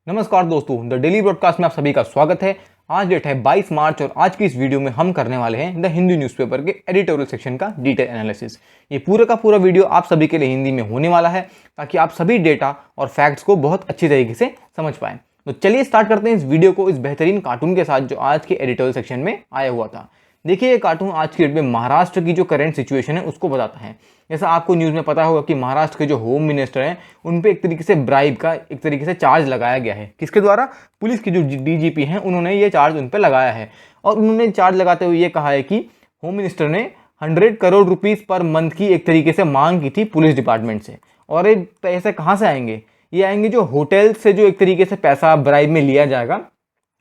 नमस्कार दोस्तों, the daily broadcast में आप सभी का स्वागत है। आज डेट है 22 मार्च और आज की इस वीडियो में हम करने वाले हैं द हिंदू न्यूज़पेपर के एडिटोरियल सेक्शन का डिटेल एनालिसिस। ये पूरा का पूरा वीडियो आप सभी के लिए हिंदी में होने वाला है ताकि आप सभी डेटा और फैक्ट्स को बहुत अच्छी तरीके से समझ पाएं। तो चलिए स्टार्ट करते हैं इस वीडियो को इस बेहतरीन कार्टून के साथ जो आज के एडिटोरियल सेक्शन में आया हुआ था। देखिए, ये कार्टून आज की डेट में महाराष्ट्र की जो करंट सिचुएशन है उसको बताता है। जैसा आपको न्यूज़ में पता होगा कि महाराष्ट्र के जो होम मिनिस्टर हैं उन पे एक तरीके से ब्राइब का एक तरीके से चार्ज लगाया गया है। किसके द्वारा? पुलिस की जो डीजीपी हैं उन्होंने ये चार्ज उन पे लगाया है और उन्होंने चार्ज लगाते हुए ये कहा है कि होम मिनिस्टर ने 100 करोड़ रुपीस पर मंथ की एक तरीके से मांग की थी पुलिस डिपार्टमेंट से। और ये पैसे कहाँ से आएंगे? ये आएंगे जो होटल से जो एक तरीके से पैसा ब्राइब में लिया जाएगा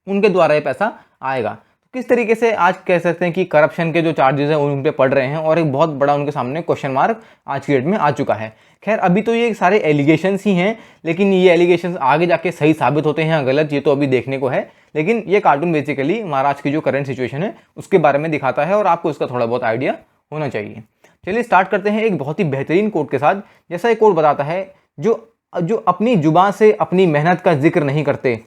उनके द्वारा ये पैसा आएगा। किस तरीके से आज कह सकते हैं कि करप्शन के जो चार्जेस हैं उन पे पड़ रहे हैं और एक बहुत बड़ा उनके सामने क्वेश्चन मार्क आज की डेट में आ चुका है। खैर, अभी तो ये सारे एलिगेशंस ही हैं, लेकिन ये एलिगेशंस आगे जाके सही साबित होते हैं या गलत, ये तो अभी देखने को है। लेकिन ये कार्टून बेसिकली महाराष्ट्र की जो करंट सिचुएशन है उसके बारे में दिखाता है और आपको इसका थोड़ा बहुत आइडिया होना चाहिए। चलिए स्टार्ट करते हैं एक बहुत ही बेहतरीन कोट के साथ। जैसा ये कोट बताता है, जो अपनी जुबान से अपनी मेहनत का जिक्र नहीं करते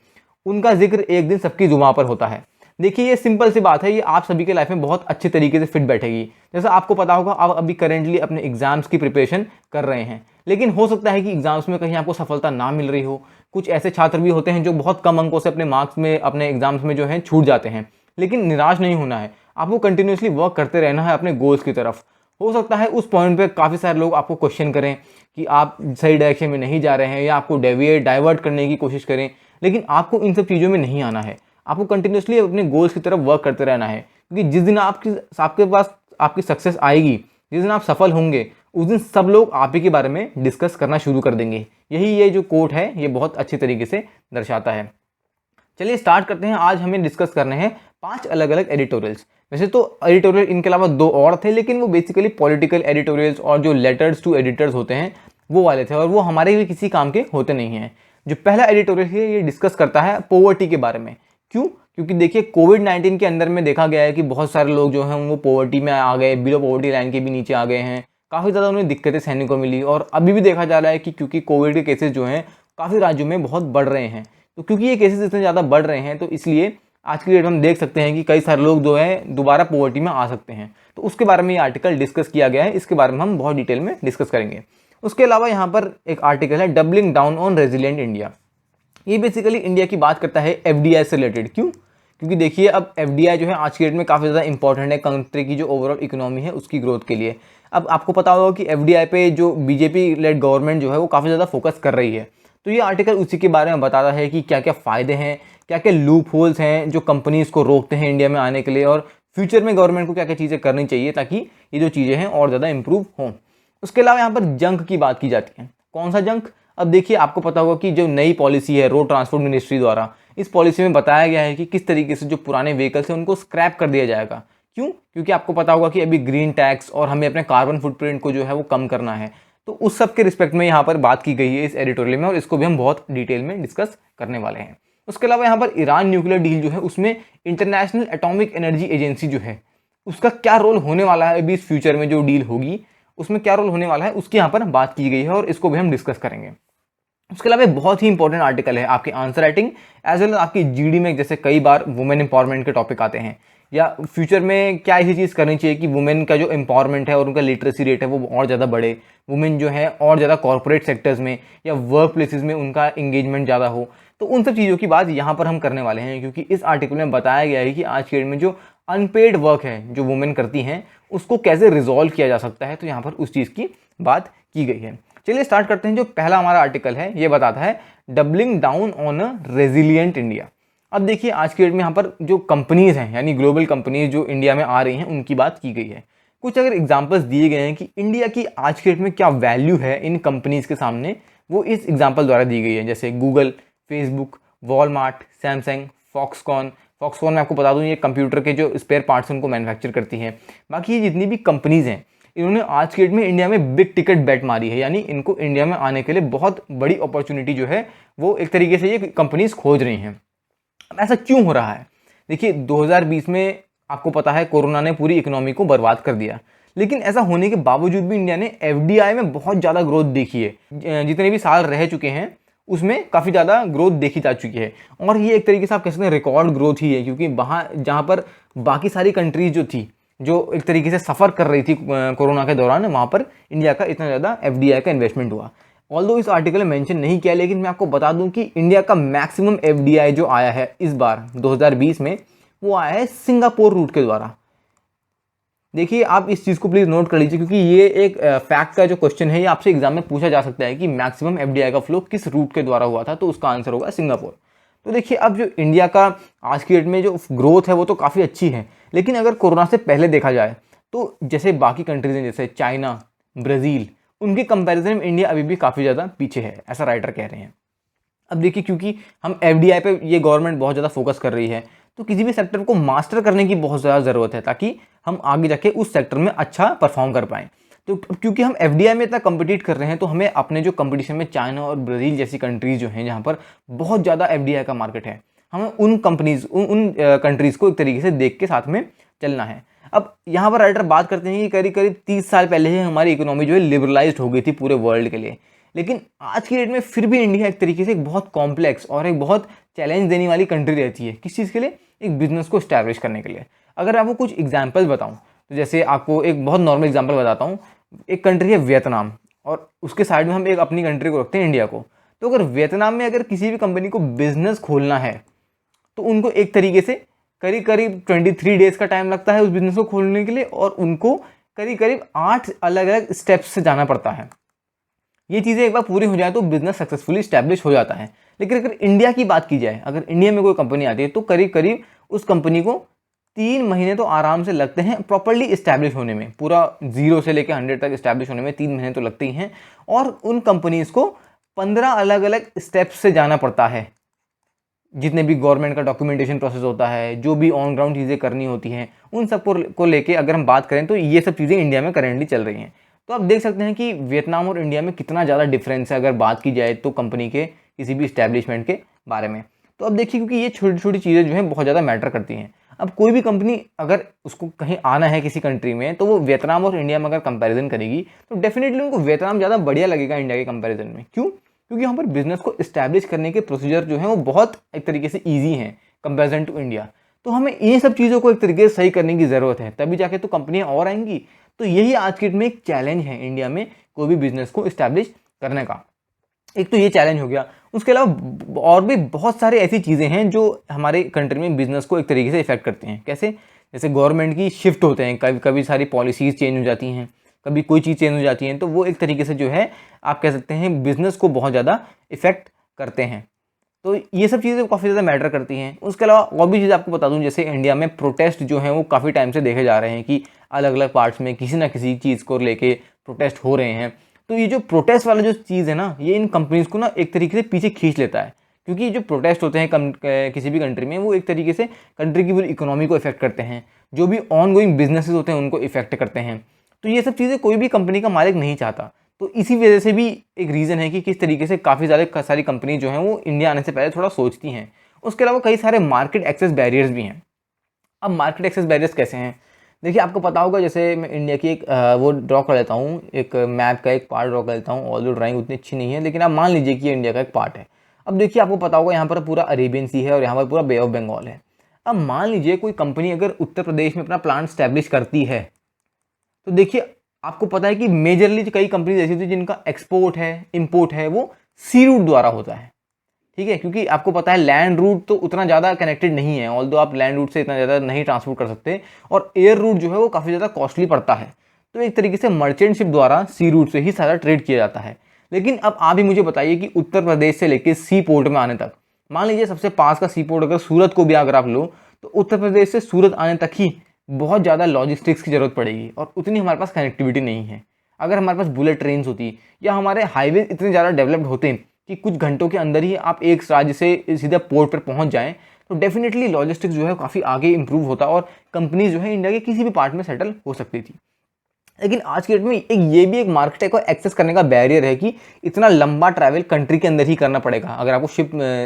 उनका जिक्र एक दिन सबकी जुबान पर होता है। देखिए, ये सिंपल सी बात है, ये आप सभी के लाइफ में बहुत अच्छे तरीके से फिट बैठेगी। जैसा आपको पता होगा, आप अभी करेंटली अपने एग्जाम्स की प्रिपरेशन कर रहे हैं, लेकिन हो सकता है कि एग्जाम्स में कहीं आपको सफलता ना मिल रही हो। कुछ ऐसे छात्र भी होते हैं जो बहुत कम अंकों से अपने मार्क्स में अपने एग्जाम्स में जो है छूट जाते हैं, लेकिन निराश नहीं होना है। आपको कंटिन्यूसली वर्क करते रहना है अपने गोल्स की तरफ। हो सकता है उस पॉइंट पे काफ़ी सारे लोग आपको क्वेश्चन करें कि आप सही डायरेक्शन में नहीं जा रहे हैं या आपको डाइवर्ट करने की कोशिश करें, लेकिन आपको इन सब चीज़ों में नहीं आना है। आपको कंटिन्यूसली अपने गोल्स की तरफ वर्क करते रहना है, क्योंकि जिस दिन आपके पास आपकी सक्सेस आएगी, जिस दिन आप सफल होंगे, उस दिन सब लोग आप ही के बारे में डिस्कस करना शुरू कर देंगे। यही ये जो कोट है ये बहुत अच्छी तरीके से दर्शाता है। चलिए स्टार्ट करते हैं। आज हमें डिस्कस करने हैं 5 अलग अलग एडिटोरियल्स। वैसे तो एडिटोरियल इनके अलावा 2 और थे, लेकिन वो बेसिकली पॉलिटिकल एडिटोरियल्स और जो लेटर्स टू एडिटर्स होते हैं वो वाले थे और वो हमारे भी किसी काम के होते नहीं हैं। जो पहला एडिटोरियल है ये डिस्कस करता है पॉवर्टी के बारे में। क्यों? क्योंकि देखिए, कोविड-19 के अंदर में देखा गया है कि बहुत सारे लोग जो हैं वो पॉवर्टी में आ गए, बिलो पॉवर्टी लाइन के भी नीचे आ गए हैं। काफ़ी ज़्यादा उन्हें दिक्कतें सहने को मिली और अभी भी देखा जा रहा है कि क्योंकि कोविड के केसेस जो हैं काफ़ी राज्यों में बहुत बढ़ रहे हैं, तो क्योंकि ये केसेस इतने ज़्यादा बढ़ रहे हैं तो इसलिए आज की डेट में हम देख सकते हैं कि कई सारे लोग जो हैं दोबारा पॉवर्टी में आ सकते हैं। तो उसके बारे में ये आर्टिकल डिस्कस किया गया है, इसके बारे में हम बहुत डिटेल में डिस्कस करेंगे। उसके अलावा यहाँ पर एक आर्टिकल है doubling down on resilient India. ये बेसिकली इंडिया की बात करता है एफडीआई से रिलेटेड। क्यों? क्योंकि देखिए, अब एफडीआई जो है आज की डेट में काफ़ी ज़्यादा इंपॉर्टेंट है कंट्री की जो ओवरऑल इकोनॉमी है उसकी ग्रोथ के लिए। अब आपको पता होगा कि एफडीआई पे जो बीजेपी लेड गवर्नमेंट जो है वो काफ़ी ज़्यादा फोकस कर रही है। तो ये आर्टिकल उसी के बारे में बताता है कि क्या क्या फ़ायदे हैं, क्या क्या लूप होल्स हैं जो कंपनीज़ को रोकते हैं इंडिया में आने के लिए, और फ्यूचर में गवर्नमेंट को क्या क्या चीज़ें करनी चाहिए ताकि ये जो चीज़ें हैं और ज़्यादा इंप्रूव हों। उसके अलावा यहाँ पर जंक की बात की जाती है। कौन सा जंक? अब देखिए, आपको पता होगा कि जो नई पॉलिसी है रोड ट्रांसपोर्ट मिनिस्ट्री द्वारा, इस पॉलिसी में बताया गया है कि किस तरीके से जो पुराने व्हीकल्स हैं उनको स्क्रैप कर दिया जाएगा। क्यों? क्योंकि आपको पता होगा कि अभी ग्रीन टैक्स और हमें अपने कार्बन फुटप्रिंट को जो है वो कम करना है। तो उस सब के रिस्पेक्ट में यहाँ पर बात की गई है इस एडिटोरियल में और इसको भी हम बहुत डिटेल में डिस्कस करने वाले हैं। उसके अलावा यहाँ पर ईरान न्यूक्लियर डील जो है उसमें इंटरनेशनल एटॉमिक एनर्जी एजेंसी जो है उसका क्या रोल होने वाला है, अभी इस फ्यूचर में जो डील होगी उसमें क्या रोल होने वाला है उसकी यहाँ पर बात की गई है और इसको भी हम डिस्कस करेंगे। उसके अलावा बहुत ही इंपॉर्टेंट आर्टिकल है आपकी आंसर राइटिंग एज वेल आपकी जीडी में। जैसे कई बार वुमेन एम्पावरमेंट के टॉपिक आते हैं या फ्यूचर में क्या ऐसी चीज़ करनी चाहिए कि वुमेन का जो एम्पावरमेंट है और उनका लिटरेसी रेट है वो और ज़्यादा बढ़े, वुमेन जो है और ज़्यादा कॉर्पोरेट सेक्टर्स में या वर्क प्लेसेस में उनका इंगेजमेंट ज़्यादा हो। तो उन सब चीज़ों की बात यहाँ पर हम करने वाले हैं, क्योंकि इस आर्टिकल में बताया गया है कि आज के डेट में जो अनपेड वर्क है जो वुमेन करती हैं उसको कैसे रिजॉल्व किया जा सकता है। तो यहाँ पर उस चीज़ की बात की गई है। चलिए स्टार्ट करते हैं। जो पहला हमारा आर्टिकल है ये बताता है doubling down on a resilient India. अब देखिए, आज के डेट में यहाँ पर जो कंपनीज़ हैं यानी ग्लोबल कंपनीज जो इंडिया में आ रही हैं उनकी बात की गई है। कुछ अगर एग्जांपल्स दिए गए हैं कि इंडिया की आज के डेट में क्या वैल्यू है इन कंपनीज़ के सामने, वो इस एग्जाम्पल द्वारा दी गई है। जैसे Google, Facebook, Walmart, Samsung, Foxconn मैं आपको बता दूं ये कंप्यूटर के जो स्पेयर पार्ट्स उनको मैन्युफैक्चर करती है। बाकी ये जितनी भी कंपनीज़ हैं इन्होंने आज के डेट में इंडिया में बिग टिकट बेट मारी है, यानी इनको इंडिया में आने के लिए बहुत बड़ी अपॉर्चुनिटी जो है वो एक तरीके से ये कंपनीज खोज रही हैं। अब ऐसा क्यों हो रहा है? देखिए, 2020 में आपको पता है कोरोना ने पूरी इकोनॉमी को बर्बाद कर दिया, लेकिन ऐसा होने के बावजूद भी इंडिया ने एफडीआई में बहुत ज़्यादा ग्रोथ देखी है। जितने भी साल रह चुके हैं उसमें काफ़ी ज़्यादा ग्रोथ देखी जा चुकी है। और ये एक तरीके से आप कह सकते हैं रिकॉर्ड ग्रोथ ही है, क्योंकि वहाँ जहाँ पर बाकी सारी कंट्रीज जो थी, जो एक तरीके से सफ़र कर रही थी कोरोना के दौरान, वहाँ पर इंडिया का इतना ज़्यादा FDI का इन्वेस्टमेंट हुआ। ऑल्दो इस आर्टिकल में मेंशन नहीं किया, लेकिन मैं आपको बता दूं कि इंडिया का मैक्सिमम FDI जो आया है इस बार 2020 में, वो आया है सिंगापुर रूट के द्वारा। देखिए, आप इस चीज़ को प्लीज़ नोट कर लीजिए, क्योंकि ये एक फैक्ट का जो क्वेश्चन है, ये आपसे एग्जाम में पूछा जा सकता है कि मैक्सिमम FDI का फ्लो किस रूट के द्वारा हुआ था, तो उसका आंसर होगा सिंगापुर। तो देखिए, अब जो इंडिया का आज की डेट में जो ग्रोथ है वो तो काफ़ी अच्छी है, लेकिन अगर कोरोना से पहले देखा जाए तो जैसे बाकी कंट्रीज हैं जैसे चाइना, ब्राज़ील, उनके कंपैरिजन में इंडिया अभी भी काफ़ी ज़्यादा पीछे है, ऐसा राइटर कह रहे हैं। अब देखिए, क्योंकि हम FDI पे ये गवर्नमेंट बहुत ज़्यादा फोकस कर रही है, तो किसी भी सेक्टर को मास्टर करने की बहुत ज़्यादा ज़रूरत है, ताकि हम आगे जाके उस सेक्टर में अच्छा परफॉर्म कर पाएँ। तो क्योंकि हम FDI में इतना कम्पिटिट कर रहे हैं, तो हमें अपने जो कंपटीशन में चाइना और ब्राज़ील जैसी कंट्रीज़ जो हैं, जहाँ पर बहुत ज़्यादा FDI का मार्केट है, हमें उन कंट्रीज़ को एक तरीके से देख के साथ में चलना है। अब यहाँ पर राइटर बात करते हैं कि करीब करीब 30 साल पहले ही हमारी इकोनॉमी जो है लिबरलाइज्ड हो गई थी पूरे वर्ल्ड के लिए, लेकिन आज की डेट में फिर भी इंडिया एक तरीके से एक बहुत कॉम्प्लेक्स और एक बहुत चैलेंज देने वाली कंट्री रहती है। किस चीज़ के लिए? एक बिजनेस को स्टैब्लिश करने के लिए। अगर आपको कुछ एग्जाम्पल बताऊँ, तो जैसे आपको एक बहुत नॉर्मल एग्जाम्पल बताता हूँ। एक कंट्री है वियतनाम, और उसके साइड में हम एक अपनी कंट्री को रखते हैं, इंडिया को। तो अगर वियतनाम में अगर किसी भी कंपनी को बिजनेस खोलना है, तो उनको एक तरीके से करीब करीब 23 डेज़ का टाइम लगता है उस बिज़नेस को खोलने के लिए, और उनको करीब करीब 8 अलग अलग स्टेप्स से जाना पड़ता है। ये चीज़ें एक बार पूरी हो जाए तो बिज़नेस सक्सेसफुली स्टैब्लिश हो जाता है। लेकिन अगर इंडिया की बात की जाए, अगर इंडिया में कोई कंपनी आती है, तो करीब करीब उस कंपनी को 3 महीने तो आराम से लगते हैं प्रॉपर्ली इस्टेब्लिश होने में। पूरा 0 से लेकर 100 तक इस्टेब्लिश होने में 3 महीने तो लगते ही हैं, और उन कंपनीज़ को 15 अलग अलग स्टेप्स से जाना पड़ता है। जितने भी गवर्नमेंट का डॉक्यूमेंटेशन प्रोसेस होता है, जो भी ऑन ग्राउंड चीज़ें करनी होती हैं, उन सब को लेके अगर हम बात करें, तो ये सब चीज़ें इंडिया में करेंटली चल रही हैं। तो आप देख सकते हैं कि वियतनाम और इंडिया में कितना ज़्यादा डिफरेंस है अगर बात की जाए तो कंपनी के किसी भी इस्टेब्लिशमेंट के बारे में। तो अब देखिए, क्योंकि ये छोटी छोटी चीज़ें जो हैं बहुत ज़्यादा मैटर करती हैं। अब कोई भी कंपनी अगर उसको कहीं आना है किसी कंट्री में, तो वो वियतनाम और इंडिया में अगर कंपैरिजन करेगी, तो डेफिनेटली उनको वियतनाम ज़्यादा बढ़िया लगेगा इंडिया के कंपैरिजन में। क्यों? क्योंकि यहाँ पर बिजनेस को इस्टेब्लिश करने के प्रोसीजर जो हैं वो बहुत एक तरीके से ईजी हैं कंपैरिजन टू इंडिया। तो हमें ये सब चीज़ों को एक तरीके से सही करने की ज़रूरत है, तभी जाके तो कंपनियाँ और आएंगी। तो यही आज की डेट में एक चैलेंज है इंडिया में कोई भी बिजनेस को इस्टेब्लिश करने का। एक तो ये चैलेंज हो गया, उसके अलावा और भी बहुत सारे ऐसी चीज़ें हैं जो हमारे कंट्री में बिजनेस को एक तरीके से इफेक्ट करती हैं। कैसे? जैसे गवर्नमेंट की शिफ्ट होते हैं, कभी कभी सारी पॉलिसीज़ चेंज हो जाती हैं, कभी कोई चीज़ चेंज हो जाती है, तो वो एक तरीके से जो है आप कह सकते हैं बिज़नेस को बहुत ज़्यादा इफेक्ट करते हैं। तो ये सब चीज़ें काफ़ी ज़्यादा मैटर करती हैं। उसके अलावा और भी चीज़ आपको बता दूं, जैसे इंडिया में प्रोटेस्ट जो हैं वो काफ़ी टाइम से देखे जा रहे हैं कि अलग अलग पार्ट्स में किसी ना किसी चीज़ को लेके प्रोटेस्ट हो रहे हैं। तो ये जो प्रोटेस्ट वाला जो चीज़ है ना, ये इन कंपनीज़ को ना एक तरीके से पीछे खींच लेता है, क्योंकि जो प्रोटेस्ट होते हैं किसी भी कंट्री में, वो एक तरीके से कंट्री की पूरी इकोनॉमी को इफेक्ट करते हैं, जो भी ऑन गोइंग बिजनेसेस होते हैं उनको इफेक्ट करते हैं। तो ये सब चीज़ें कोई भी कंपनी का मालिक नहीं चाहता। तो इसी वजह से भी एक रीज़न है कि किस तरीके से काफ़ी ज़्यादा सारी कंपनी जो हैं वो इंडिया आने से पहले थोड़ा सोचती हैं। उसके अलावा कई सारे मार्केट एक्सेस बैरियर्स भी हैं। अब मार्केट एक्सेस बैरियर्स कैसे हैं? देखिए, आपको पता होगा, जैसे मैं इंडिया की एक वो ड्रॉ कर लेता हूँ, एक मैप का एक पार्ट ड्रॉ कर लेता हूँ। ऑल्दो ड्राइंग उतनी अच्छी नहीं है, लेकिन आप मान लीजिए कि ये इंडिया का एक पार्ट है। अब देखिए, आपको पता होगा यहाँ पर पूरा अरेबियन सी है और यहाँ पर पूरा बे ऑफ बंगाल है। अब मान लीजिए कोई कंपनी अगर उत्तर प्रदेश में अपना प्लांट स्टैब्लिश करती है, तो देखिए आपको पता है कि मेजरली कई कंपनीज ऐसी होती है जिनका एक्सपोर्ट है, इंपोर्ट है, वो सी रूट द्वारा होता है। ठीक है, क्योंकि आपको पता है लैंड रूट तो उतना ज़्यादा कनेक्टेड नहीं है, ऑल्दो आप लैंड रूट से इतना ज़्यादा नहीं ट्रांसपोर्ट कर सकते, और एयर रूट जो है वो काफ़ी ज़्यादा कॉस्टली पड़ता है। तो एक तरीके से मर्चेंट शिप द्वारा सी रूट से ही सारा ट्रेड किया जाता है। लेकिन अब आप ही मुझे बताइए कि उत्तर प्रदेश से लेकर सी पोर्ट में आने तक, मान लीजिए सबसे पास का सी पोर्ट अगर सूरत को भी अगर आप लो, तो उत्तर प्रदेश से सूरत आने तक ही बहुत ज़्यादा लॉजिस्टिक्स की ज़रूरत पड़ेगी, और उतनी हमारे पास कनेक्टिविटी नहीं है। अगर हमारे पास बुलेट ट्रेन होती या हमारे हाईवे इतने ज़्यादा डेवलप्ड होते कि कुछ घंटों के अंदर ही आप एक राज्य से सीधा पोर्ट पर पहुंच जाएं, तो डेफिनेटली लॉजिस्टिक्स जो है काफ़ी आगे इंप्रूव होता और कंपनी जो है इंडिया के किसी भी पार्ट में सेटल हो सकती थी। लेकिन आज के डेट में ये भी एक मार्केट को एक्सेस करने का बैरियर है कि इतना लंबा ट्रैवल कंट्री के अंदर ही करना पड़ेगा अगर आपको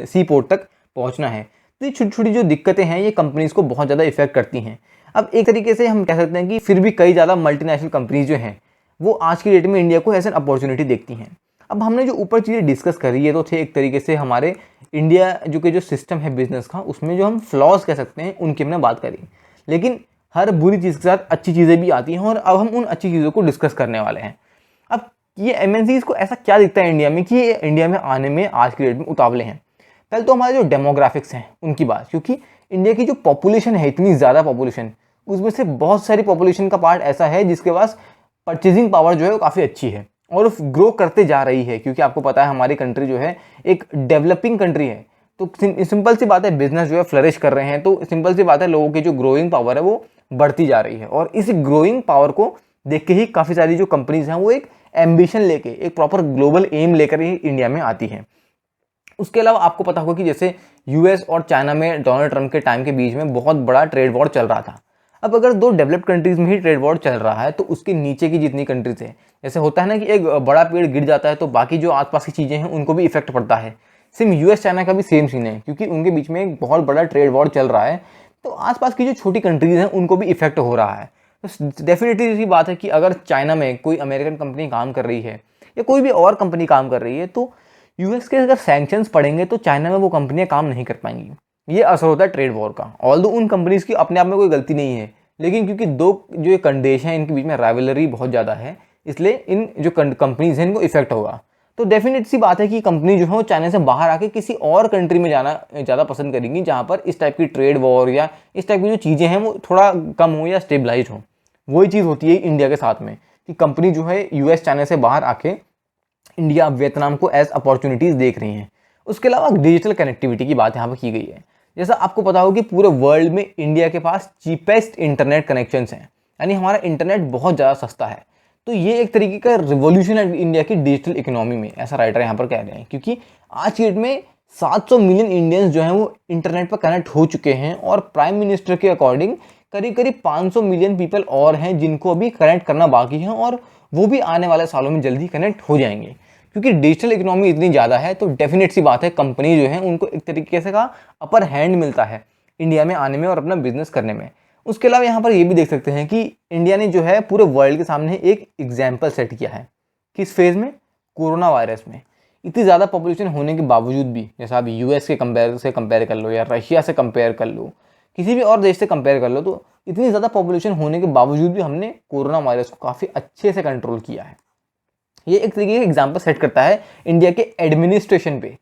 सी पोर्ट तक पहुँचना है। तो ये छोटी छोटी जो दिक्कतें हैं ये कंपनीज़ को बहुत ज़्यादा इफेक्ट करती हैं। अब एक तरीके से हम कह सकते हैं कि फिर भी कई ज़्यादा मल्टीनेशनल कंपनीज जो हैं वो आज की डेट में इंडिया को एज एन अपॉर्चुनिटी देखती हैं। अब हमने जो ऊपर चीज़ें डिस्कस करी है तो थे एक तरीके से हमारे इंडिया जो सिस्टम है बिजनेस का, उसमें जो हम फ्लॉज कह सकते हैं उनकी हमने बात करी। लेकिन हर बुरी चीज़ के साथ अच्छी चीज़ें भी आती हैं और अब हम उन अच्छी चीज़ों को डिस्कस करने वाले हैं। अब ये एमएनसीज को ऐसा क्या दिखता है इंडिया में कि ये इंडिया में आने में आज की डेट में उतावले हैं। पहले तो हमारे जो डेमोग्राफिक्स हैं उनकी बात, क्योंकि इंडिया की जो पॉपुलेशन है, इतनी ज़्यादा पॉपुलेशन, उसमें से बहुत सारी पॉपुलेशन का पार्ट ऐसा है जिसके पास परचेजिंग पावर जो है वो काफ़ी अच्छी है और ग्रो करते जा रही है। क्योंकि आपको पता है हमारी कंट्री जो है एक डेवलपिंग कंट्री है, तो सिंपल सी बात है बिजनेस जो है फ्लरिश कर रहे हैं, तो सिंपल सी बात है लोगों की जो ग्रोइंग पावर है वो बढ़ती जा रही है। और इस ग्रोइंग पावर को देख के ही काफ़ी सारी जो कंपनीज हैं वो एक एम्बिशन लेके, एक प्रॉपर ग्लोबल एम लेकर ही इंडिया में आती हैं। उसके अलावा आपको पता होगा कि जैसे यूएस और चाइना में डोनाल्ड ट्रंप के टाइम के बीच में बहुत बड़ा ट्रेड वॉर चल रहा था। अब अगर दो डेवलप्ड कंट्रीज में ही ट्रेड वॉर चल रहा है तो उसके नीचे की जितनी कंट्रीज है, जैसे होता है ना कि एक बड़ा पेड़ गिर जाता है तो बाकी जो आसपास की चीज़ें हैं उनको भी इफेक्ट पड़ता है। सेम यूएस चाइना का भी सेम सीन है, क्योंकि उनके बीच में एक बहुत बड़ा ट्रेड वॉर चल रहा है, तो आसपास की जो छोटी कंट्रीज हैं उनको भी इफेक्ट हो रहा है। तो डेफिनेटली इसी बात है कि अगर चाइना में कोई अमेरिकन कंपनी काम कर रही है या कोई भी और कंपनी काम कर रही है, तो यूएस के अगर सैंक्शंस पड़ेंगे तो चाइना में वो कंपनियां काम नहीं कर पाएंगी। ये असर होता है ट्रेड वॉर का। ऑल्दो उन कंपनीज की अपने आप में कोई गलती नहीं है, लेकिन क्योंकि दो जो एक देश हैं इनके बीच में राइवलरी बहुत ज़्यादा है, इसलिए इन जो कंपनीज हैं इनको इफेक्ट होगा। तो डेफिनेट सी बात है कि कंपनी जो है वो चाइना से बाहर आके किसी और कंट्री में जाना ज़्यादा पसंद करेंगी, जहाँ पर इस टाइप की ट्रेड वॉर या इस टाइप की जो चीज़ें हैं वो थोड़ा कम हो या स्टेबलाइज हो। वही चीज़ होती है इंडिया के साथ में कि कंपनी जो है यूएस चाइना से बाहर आके इंडिया वियतनाम को एज अपॉर्चुनिटीज़ देख रही हैं। उसके अलावा डिजिटल कनेक्टिविटी की बात यहाँ पर की गई है। जैसा आपको पता हो कि पूरे वर्ल्ड में इंडिया के पास चीपेस्ट इंटरनेट कनेक्शंस हैं, यानी हमारा इंटरनेट बहुत ज़्यादा सस्ता है। तो ये एक तरीके का रिवॉल्यूशन है इंडिया की डिजिटल इकोनॉमी में, ऐसा राइटर यहाँ पर कह रहे हैं। क्योंकि आज की डेट में 700 मिलियन इंडियंस जो हैं वो इंटरनेट पर कनेक्ट हो चुके हैं और प्राइम मिनिस्टर के अकॉर्डिंग करीब करीब 500 मिलियन पीपल और हैं जिनको अभी कनेक्ट करना बाकी है, और वो भी आने वाले सालों में जल्दी कनेक्ट हो जाएंगे। क्योंकि डिजिटल इकोनॉमी इतनी ज़्यादा है तो डेफिनेट सी बात है कंपनी जो है उनको एक तरीके से का अपर हैंड मिलता है इंडिया में आने में और अपना बिजनेस करने में। उसके अलावा यहाँ पर ये भी देख सकते हैं कि इंडिया ने जो है पूरे वर्ल्ड के सामने एक एग्जाम्पल सेट किया है। किस फेज़ में? कोरोना वायरस में। इतनी ज़्यादा पॉपुलेशन होने के बावजूद भी, जैसा आप यूएस के कंपेयर कर लो या रशिया से कंपेयर कर लो, किसी भी और देश से कंपेयर कर लो, तो इतनी ज़्यादा पॉपुलेशन होने के बावजूद भी हमने कोरोना वायरस को काफ़ी अच्छे से कंट्रोल किया है। ये एक तरीके का एग्जाम्पल सेट करता है इंडिया के एडमिनिस्ट्रेशन पे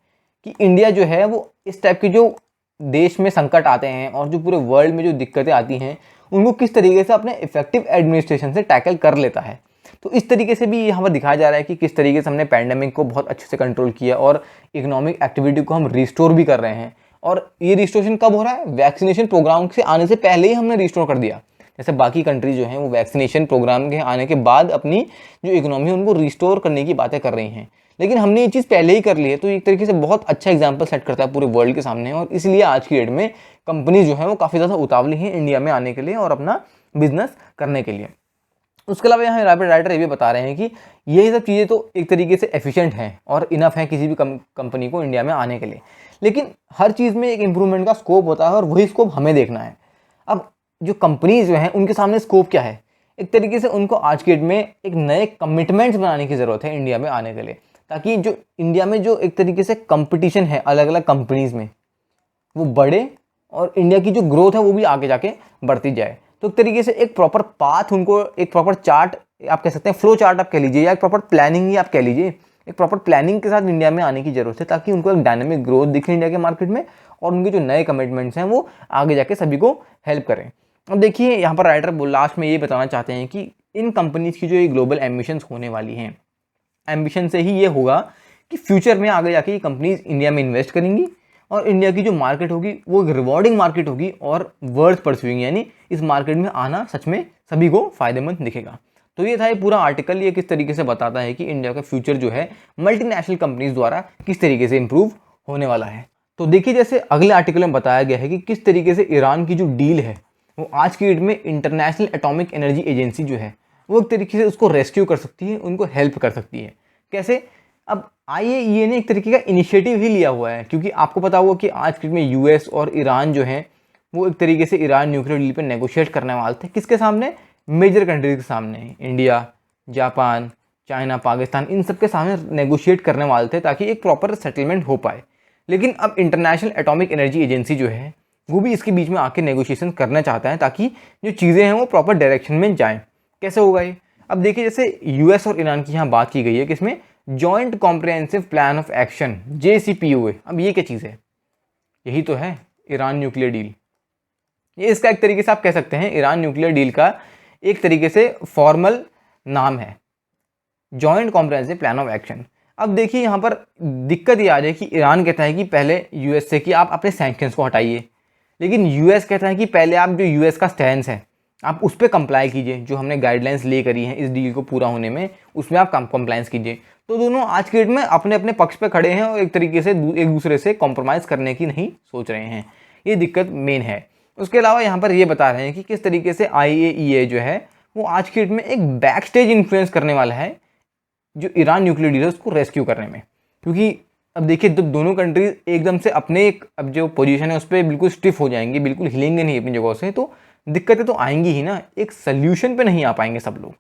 कि इंडिया जो है वो इस टाइप की जो देश में संकट आते हैं और जो पूरे वर्ल्ड में जो दिक्कतें आती हैं उनको किस तरीके से अपने इफेक्टिव एडमिनिस्ट्रेशन से टैकल कर लेता है। तो इस तरीके से भी यहाँ पर दिखाया जा रहा है कि किस तरीके से हमने पैंडेमिक को बहुत अच्छे से कंट्रोल किया और इकोनॉमिक एक्टिविटी को हम रिस्टोर भी कर रहे हैं। और ये रिस्टोरेशन कब हो रहा है? वैक्सीनेशन प्रोग्राम से आने से पहले ही हमने रिस्टोर कर दिया। जैसे बाकी कंट्रीज जो हैं वो वैक्सीनेशन प्रोग्राम के आने के बाद अपनी जो इकोनॉमी है उनको रिस्टोर करने की बातें कर रही हैं, लेकिन हमने ये चीज़ पहले ही कर ली है। तो एक तरीके से बहुत अच्छा एग्जांपल सेट करता है पूरे वर्ल्ड के सामने, और इसलिए आज की डेट में कंपनी जो है वो काफ़ी ज़्यादा उतावली है इंडिया में आने के लिए और अपना बिजनेस करने के लिए। उसके अलावा यहाँ राइटर ये भी बता रहे हैं कि यही सब चीज़ें तो एक तरीके से एफिशिएंट हैं और इनफ हैं किसी भी कंपनी को इंडिया में आने के लिए, लेकिन हर चीज़ में एक इम्प्रूवमेंट का स्कोप होता है और वही स्कोप हमें देखना है। अब जो कंपनीज जो हैं उनके सामने स्कोप क्या है? एक तरीके से उनको आज के डेट में एक नए कमिटमेंट्स बनाने की ज़रूरत है इंडिया में आने के लिए, ताकि जो इंडिया में जो एक तरीके से कंपटीशन है अलग अलग कंपनीज में वो बढ़े और इंडिया की जो ग्रोथ है वो भी आगे जाके बढ़ती जाए। तो एक तरीके से एक प्रॉपर पाथ, उनको एक प्रॉपर चार्ट आप कह सकते हैं, फ्लो चार्ट आप कह लीजिए या एक प्रॉपर प्लानिंग ही आप कह लीजिए, एक प्रॉपर प्लानिंग के साथ इंडिया में आने की ज़रूरत है ताकि उनको एक डायनामिक ग्रोथ दिखे इंडिया के मार्केट में और उनके जो नए कमिटमेंट्स हैं वो आगे जाके सभी को हेल्प करें। अब देखिए यहाँ पर राइटर लास्ट में ये बताना चाहते हैं कि इन कंपनीज की जो ये ग्लोबल एम्बिशंस होने वाली हैं, एम्बिशन से ही ये होगा कि फ्यूचर में आगे जाके ये कंपनीज इंडिया में इन्वेस्ट करेंगी और इंडिया की जो मार्केट होगी वो एक रिवॉर्डिंग मार्केट होगी और वर्थ परस्यूइंग, यानी इस मार्केट में आना सच में सभी को फायदेमंद दिखेगा। तो ये था ये पूरा आर्टिकल, ये किस तरीके से बताता है कि इंडिया का फ्यूचर जो है मल्टीनेशनल कंपनीज द्वारा किस तरीके से इंप्रूव होने वाला है। तो देखिए जैसे अगले आर्टिकल में बताया गया है कि किस तरीके से ईरान की जो डील है वो आज की डेट में इंटरनेशनल एटॉमिक एनर्जी एजेंसी जो है वो एक तरीके से उसको रेस्क्यू कर सकती है, उनको हेल्प कर सकती है। कैसे? अब IAEA ने एक तरीके का इनिशिएटिव ही लिया हुआ है, क्योंकि आपको पता होगा कि आज के में यूएस और ईरान जो है वो एक तरीके से ईरान न्यूक्लियर डील पर नेगोशिएट करने वाले थे। किसके सामने? मेजर कंट्रीज के सामने, इंडिया, जापान, चाइना, पाकिस्तान, इन सब के सामने नेगोशिएट करने वाले थे ताकि एक प्रॉपर सेटलमेंट हो पाए। लेकिन अब इंटरनेशनल एटॉमिक एनर्जी एजेंसी जो है वो भी इसके बीच में आके नेगोशिएशन करना चाहता है ताकि जो चीज़ें हैं वो प्रॉपर डायरेक्शन में जाएं। कैसे होगा ये? अब देखिए, जैसे यूएस और ईरान की यहाँ बात की गई है कि इसमें joint comprehensive plan of action JCPOA। अब ये क्या चीज़ है? यही तो है ईरान न्यूक्लियर डील। ये इसका एक तरीके से आप कह सकते हैं ईरान न्यूक्लियर डील का एक तरीके से फॉर्मल नाम है, joint comprehensive plan of action. अब देखिए यहाँ पर दिक्कत ये आ जाए कि ईरान कहता है कि पहले यूएस से कि आप अपने सैंक्शंस को हटाइए, लेकिन यूएस कहता है कि पहले आप जो यूएस का स्टैंड है आप उस पर कंप्लाई कीजिए, जो हमने गाइडलाइंस ले करी हैं इस डील को पूरा होने में उसमें आप कंप्लाइंस कीजिए। तो दोनों आज के डेट में अपने अपने पक्ष पे खड़े हैं और एक तरीके से एक दूसरे से कॉम्प्रोमाइज़ करने की नहीं सोच रहे हैं। ये दिक्कत मेन है। उसके अलावा यहाँ पर ये बता रहे हैं कि किस तरीके से IAEA जो है वो आज के डेट में एक बैक स्टेज इन्फ्लुएंस करने वाला है जो ईरान न्यूक्लियर डील है उसको रेस्क्यू करने में। क्योंकि अब देखिए जब दोनों कंट्रीज एकदम से अपने एक अब जो पोजीशन है उस पर बिल्कुल स्टिफ हो जाएंगे, बिल्कुल हिलेंगे नहीं अपनी जगह से, तो दिक्कतें तो आएंगी ही ना, एक सोल्यूशन पे नहीं आ पाएंगे सब लोग।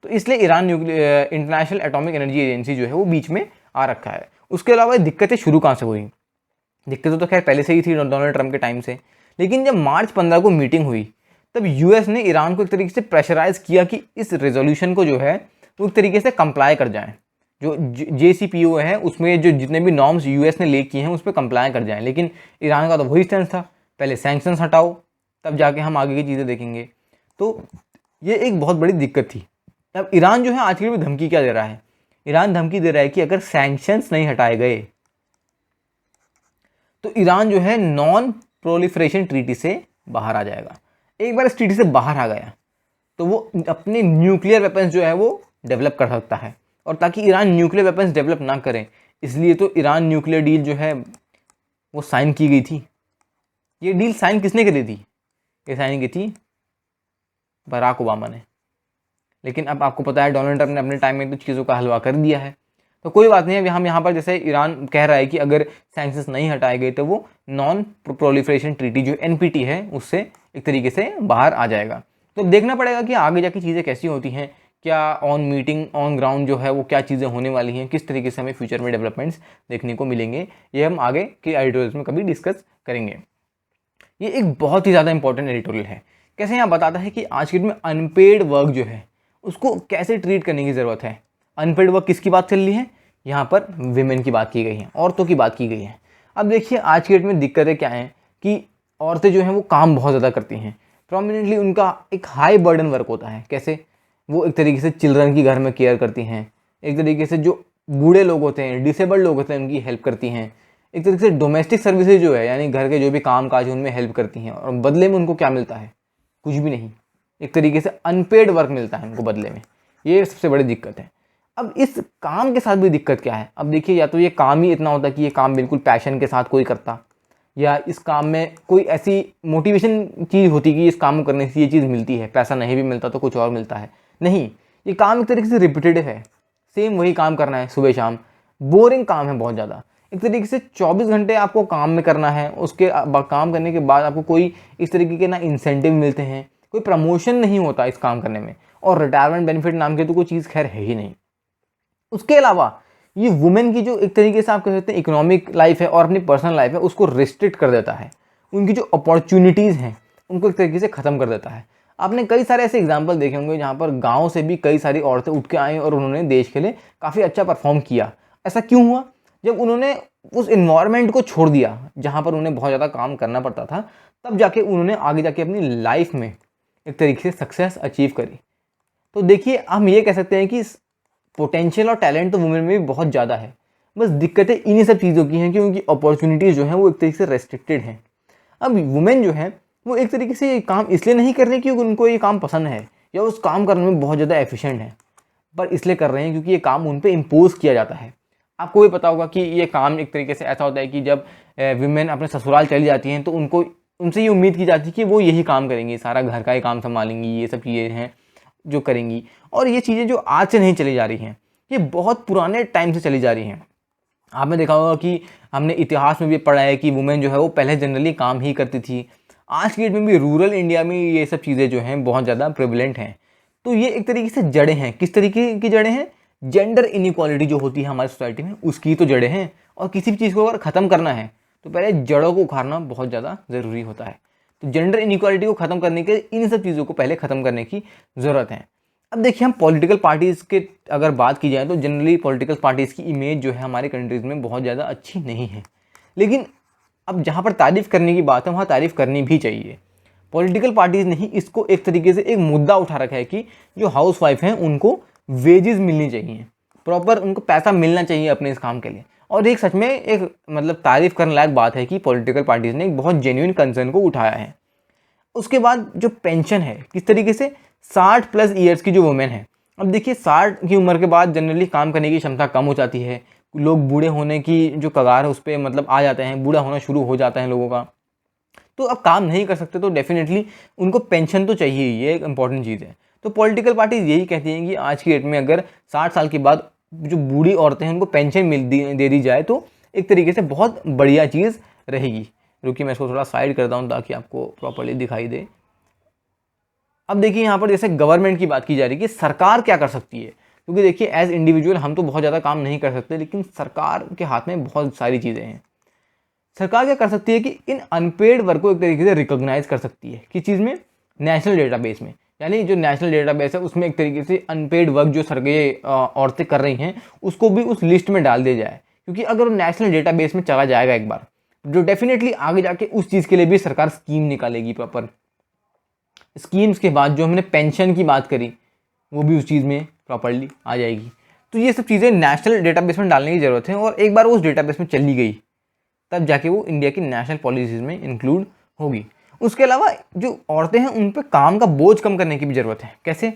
तो इसलिए Iran international atomic energy agency जो है वो बीच में आ रखा है। उसके अलावा दिक्कतें शुरू कहाँ से हुई? दिक्कतें तो खैर पहले से ही थी डोनाल्ड ट्रंप के टाइम से, लेकिन जब मार्च 15 को मीटिंग हुई तब यूएस ने ईरान को एक तरीके से प्रेशराइज किया कि इस रेजोल्यूशन को जो है वो एक तरीके से कंप्लाई कर जाएं। जो JCPOA है उसमें जो जितने भी नॉर्म्स यूएस ने ले किए हैं उस पर कंप्लाई कर जाएं। लेकिन ईरान का तो वही स्टैंड था, पहले सैंक्शंस हटाओ तब जाके हम आगे की चीज़ें देखेंगे। तो ये एक बहुत बड़ी दिक्कत थी। अब ईरान जो है आज के लिए धमकी क्या दे रहा है? ईरान धमकी दे रहा है कि अगर सैंक्शंस नहीं हटाए गए तो ईरान जो है नॉन प्रोलिफरेशन ट्रीटी से बाहर आ जाएगा। एक बार इस ट्रीटी से बाहर आ गया तो वो अपने न्यूक्लियर वेपन्स जो है वो डेवलप कर सकता है। और ताकि ईरान न्यूक्लियर वेपन्स डेवलप ना करें इसलिए तो ईरान न्यूक्लियर डील जो है वो साइन की गई थी। ये डील साइन किसने करी थी? ये साइन की थी बराक ओबामा ने। लेकिन अब आपको पता है डोनाल्ड ट्रंप ने अपने टाइम में तो चीज़ों का हलवा कर दिया है। तो कोई बात नहीं है, हम यहाँ पर जैसे ईरान कह रहा है कि अगर सैंक्शंस नहीं हटाए गए तो वो नॉन प्रोलिफरेशन ट्रीटी जो NPT है उससे एक तरीके से बाहर आ जाएगा। तो देखना पड़ेगा कि आगे जाके चीज़ें कैसी होती हैं, क्या ऑन मीटिंग ऑन ग्राउंड जो है वो क्या चीज़ें होने वाली हैं, किस तरीके से हमें फ्यूचर में डेवलपमेंट्स देखने को मिलेंगे, ये हम आगे के एडिटोरियल्स में कभी डिस्कस करेंगे। ये एक बहुत ही ज़्यादा इंपॉर्टेंट एडिटोरियल है। कैसे यहाँ बताता है कि आज के डेट में अनपेड वर्क जो है उसको कैसे ट्रीट करने की ज़रूरत है। अनपेड वर्क किसकी बात चल रही है? यहाँ पर विमेन की बात की गई है, औरतों की बात की गई है। अब देखिए आज के डेट में दिक्कतें क्या हैं कि औरतें जो हैं वो काम बहुत ज़्यादा करती हैं। प्रोमिनेंटली उनका एक हाई बर्डन वर्क होता है। कैसे? वो एक तरीके से चिल्ड्रन की घर में केयर करती हैं, एक तरीके से जो बूढ़े लोग होते हैं, डिसेबल्ड लोग होते हैं, उनकी हेल्प करती हैं, एक तरीके से डोमेस्टिक सर्विसेज जो है यानी घर के जो भी काम काज है उनमें हेल्प करती हैं। और बदले में उनको क्या मिलता है? कुछ भी नहीं। एक तरीके से अनपेड वर्क मिलता है उनको बदले में। ये सबसे बड़ी दिक्कत है। अब इस काम के साथ भी दिक्कत क्या है? अब देखिए या तो ये काम ही इतना होता कि ये काम बिल्कुल पैशन के साथ कोई करता, या इस काम में कोई ऐसी मोटिवेशन चीज़ होती कि इस काम को करने से ये चीज़ मिलती है, पैसा नहीं भी मिलता तो कुछ और मिलता है। नहीं, ये काम एक तरीके से रिपीटेटिव है, सेम वही काम करना है सुबह शाम, बोरिंग काम है बहुत ज़्यादा। एक तरीके से 24 घंटे आपको काम में करना है, उसके काम करने के बाद आपको कोई इस तरीके के ना इंसेंटिव मिलते हैं, कोई प्रमोशन नहीं होता इस काम करने में, और रिटायरमेंट बेनिफिट नाम की तो कोई चीज़ खैर है ही नहीं। उसके अलावा ये वुमेन की जो एक तरीके से आप कह सकते हैं इकोनॉमिक लाइफ है और अपनी पर्सनल लाइफ है उसको रिस्ट्रिक्ट कर देता है। उनकी जो अपॉर्चुनिटीज़ हैं उनको एक तरीके से ख़त्म कर देता है। आपने कई सारे ऐसे एग्जाम्पल देखे होंगे जहाँ पर गाँव से भी कई सारी औरतें उठ के आई और उन्होंने देश के लिए काफ़ी अच्छा परफॉर्म किया। ऐसा क्यों हुआ? जब उन्होंने उस इन्वायरमेंट को छोड़ दिया जहाँ पर उन्हें बहुत ज़्यादा काम करना पड़ता था, तब जाके उन्होंने आगे जाके अपनी लाइफ में एक तरीके से सक्सेस अचीव करी। तो देखिए हम ये कह सकते हैं कि पोटेंशियल और टैलेंट तो वुमेन में भी बहुत ज़्यादा है, बस दिक्कतें इन्हीं सब चीज़ों की हैं कि उनकी अपॉर्चुनिटीज़ जो हैं वो एक तरीके से रेस्ट्रिक्टेड हैं। अब वुमेन जो है वो एक तरीके से ये काम इसलिए नहीं कर रही क्योंकि उनको ये काम पसंद है या उस काम करने में बहुत ज़्यादा एफिशिएंट है, पर इसलिए कर रहे हैं क्योंकि ये काम उन पर इम्पोज किया जाता है। आपको भी पता होगा कि ये काम एक तरीके से ऐसा होता है कि जब विमेन अपने ससुराल चली जाती हैं तो उनको उनसे ये उम्मीद की जाती है कि वो यही काम करेंगी, सारा घर का ही काम संभालेंगी, ये सब चीज़ें हैं जो करेंगी। और ये चीज़ें जो आज से नहीं चली जा रही हैं, ये बहुत पुराने टाइम से चली जा रही हैं। आपने देखा होगा कि हमने इतिहास में भी पढ़ा है कि वुमेन जो है वो पहले जनरली काम ही करती थी। आज की डेट में भी रूरल इंडिया में ये सब चीज़ें जो हैं बहुत ज़्यादा प्रेवलेंट हैं। तो ये एक तरीके से जड़ें हैं। किस तरीके की जड़ें हैं? जेंडर इनइक्वालिटी जो होती है हमारी सोसाइटी में उसकी तो जड़ें हैं, और किसी भी चीज़ को अगर ख़त्म करना है तो पहले जड़ों को उखाड़ना बहुत ज़्यादा ज़रूरी होता है। तो जेंडर इनइक्वालिटी को ख़त्म करने के इन सब चीज़ों को पहले ख़त्म करने की ज़रूरत है। अब देखिए, हम पॉलिटिकल पार्टीज़ के अगर बात की जाए तो जनरली पॉलिटिकल पार्टीज़ की इमेज जो है हमारे कंट्रीज़ में बहुत ज़्यादा अच्छी नहीं है, लेकिन अब जहाँ पर तारीफ़ करने की बात है वहाँ तारीफ़ करनी भी चाहिए। पॉलिटिकल पार्टीज़ ने ही इसको एक तरीके से एक मुद्दा उठा रखा है कि जो हाउस वाइफ हैं उनको वेजेस मिलनी चाहिए, प्रॉपर उनको पैसा मिलना चाहिए अपने इस काम के लिए। और एक सच में एक मतलब तारीफ़ करने लायक बात है कि पॉलिटिकल पार्टीज़ ने एक बहुत जेन्युइन कंसर्न को उठाया है। उसके बाद जो पेंशन है किस तरीके से 60+ ईयर्स की जो वुमेन है, अब देखिए 60 की उम्र के बाद जनरली काम करने की क्षमता कम हो जाती है, लोग बूढ़े होने की जो कगार है उस पर मतलब आ जाते हैं, बूढ़ा होना शुरू हो जाता है लोगों का, तो अब काम नहीं कर सकते तो डेफिनेटली उनको पेंशन तो चाहिए ही, ये एक इंपॉर्टेंट चीज़ है। तो पॉलिटिकल पार्टीज यही कहती हैं कि आज की डेट में अगर 60 साल के बाद जो बूढ़ी औरतें हैं उनको पेंशन दे दी जाए तो एक तरीके से बहुत बढ़िया चीज़ रहेगी। रुकिए मैं इसको थोड़ा साइड करता हूँ ताकि आपको प्रॉपर्ली दिखाई दे। अब देखिए यहाँ पर जैसे गवर्नमेंट की बात की जा रही है कि सरकार क्या कर सकती है, क्योंकि देखिए एज इंडिविजुअल हम तो बहुत ज़्यादा काम नहीं कर सकते, लेकिन सरकार के हाथ में बहुत सारी चीज़ें हैं। सरकार क्या कर सकती है कि इन अनपेड वर्क को एक तरीके से रिकॉग्नाइज कर सकती है, किस चीज़ में, नेशनल डेटाबेस में। यानी जो नेशनल डेटाबेस है उसमें एक तरीके से अनपेड वर्क जो औरतें कर रही हैं उसको भी उस लिस्ट में डाल दिया जाए, क्योंकि अगर वो नेशनल डेटाबेस में चला जाएगा एक बार, जो डेफिनेटली आगे जाके उस चीज़ के लिए भी सरकार स्कीम निकालेगी। प्रॉपर स्कीम्स के बाद जो हमने पेंशन की बात करी वो भी उस चीज़ में प्रॉपरली आ जाएगी। तो ये सब चीज़ें नेशनल डेटाबेस में डालने की ज़रूरत है, और एक बार वो उस डेटाबेस में चली गई तब जाके वो इंडिया की नेशनल पॉलिसीज़ में इंक्लूड होगी। उसके अलावा जो औरतें हैं उन पर काम का बोझ कम करने की भी ज़रूरत है। कैसे?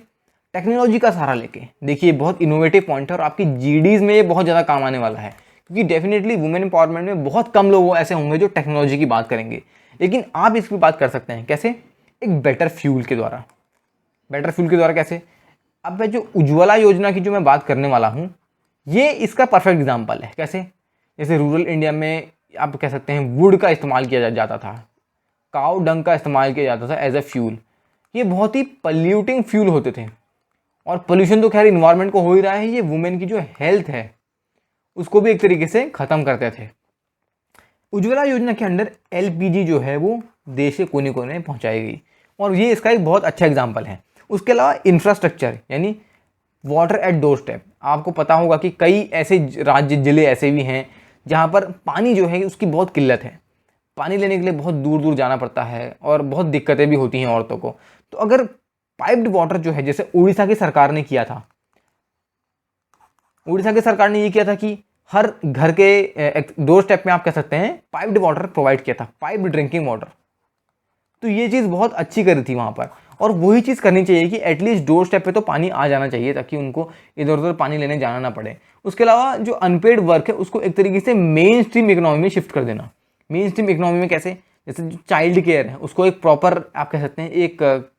टेक्नोलॉजी का सहारा लेके। देखिए बहुत इनोवेटिव पॉइंट है और आपकी जीडीज़ में ये बहुत ज़्यादा काम आने वाला है, क्योंकि डेफिनेटली वुमेन एम्पावरमेंट में बहुत कम लोग ऐसे होंगे जो टेक्नोलॉजी की बात करेंगे, लेकिन आप इसकी बात कर सकते हैं। कैसे? एक बेटर फ्यूल के द्वारा। बेटर फ्यूल के द्वारा कैसे? अब जो उज्ज्वला योजना की जो मैं बात करने वाला हूँ ये इसका परफेक्ट एग्जाम्पल है। कैसे? जैसे रूरल इंडिया में आप कह सकते हैं वुड का इस्तेमाल किया जाता था, काऊ डंग का इस्तेमाल किया जाता था एज ए फ्यूल। ये बहुत ही पल्यूटिंग फ्यूल होते थे, और पोल्यूशन तो खैर इन्वायरमेंट को हो ही रहा है, ये वुमेन की जो हेल्थ है उसको भी एक तरीके से ख़त्म करते थे। उज्ज्वला योजना के अंडर एलपीजी जो है वो देश के कोने कोने पहुँचाई गई, और ये इसका एक बहुत अच्छा एग्जाम्पल है। उसके अलावा इंफ्रास्ट्रक्चर यानी वाटर एट डोर स्टेप। आपको पता होगा कि कई ऐसे राज्य ज़िले ऐसे भी हैं जहाँ पर पानी जो है उसकी बहुत किल्लत है, पानी लेने के लिए बहुत दूर दूर जाना पड़ता है और बहुत दिक्कतें भी होती हैं औरतों को। तो अगर पाइप्ड वाटर जो है, जैसे उड़ीसा की सरकार ने किया था, उड़ीसा की सरकार ने ये किया था कि हर घर के डोर स्टेप में आप कह सकते हैं पाइप्ड वाटर प्रोवाइड किया था, पाइप्ड ड्रिंकिंग वाटर। तो ये चीज़ बहुत अच्छी करी थी वहाँ पर, और वही चीज़ करनी चाहिए कि एटलीस्ट डोर स्टेप पे तो पानी आ जाना चाहिए ताकि उनको इधर उधर पानी लेने जाना ना पड़े। उसके अलावा जो अनपेड वर्क है उसको एक तरीके से मेन स्ट्रीम इकोनॉमी में शिफ्ट कर देना। मेन स्ट्रीम इकोनॉमी में कैसे? जैसे जो चाइल्ड केयर है उसको एक प्रॉपर आप कह सकते हैं एक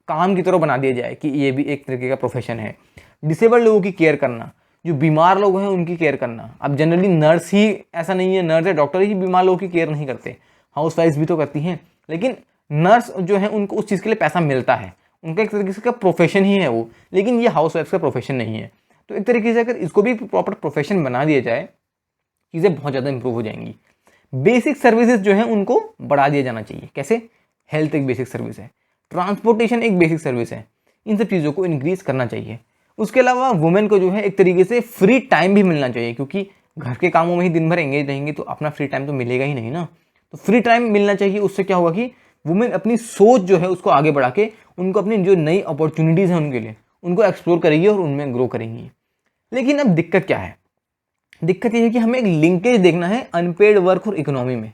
काम की तरह बना दिया जाए कि ये भी एक तरीके का प्रोफेशन है। डिसेबल्ड लोगों की केयर करना, जो बीमार लोग हैं उनकी केयर करना। अब जनरली नर्स ही, ऐसा नहीं है नर्स या डॉक्टर ही बीमार लोगों की केयर नहीं करते, हाउस वाइफ भी तो करती हैं, लेकिन नर्स जो है उनको उस चीज़ के लिए पैसा मिलता है, उनका एक तरीके से का प्रोफेशन ही है वो, लेकिन ये हाउस वाइफ का प्रोफेशन नहीं है। तो एक तरीके से अगर इसको भी प्रॉपर प्रोफेशन बना दिया जाए चीज़ें बहुत ज़्यादा इंप्रूव हो जाएंगी। बेसिक सर्विसेज जो है उनको बढ़ा दिया जाना चाहिए। कैसे? हेल्थ एक बेसिक सर्विस है, ट्रांसपोर्टेशन एक बेसिक सर्विस है, इन सब चीज़ों को इंक्रीज करना चाहिए। उसके अलावा वुमेन को जो है एक तरीके से फ्री टाइम भी मिलना चाहिए, क्योंकि घर के कामों में ही दिन भर एंगेज रहेंगे तो अपना फ्री टाइम तो मिलेगा ही नहीं ना। तो फ्री टाइम मिलना चाहिए, उससे क्या होगा कि वुमेन अपनी सोच जो है उसको आगे बढ़ा के उनको अपनी जो नई अपॉर्चुनिटीज़ हैं उनके लिए उनको एक्सप्लोर करेंगी और उनमें ग्रो करेंगी। लेकिन अब दिक्कत क्या है? दिक्कत ये है कि हमें एक लिंकेज देखना है अनपेड वर्क और इकोनॉमी में।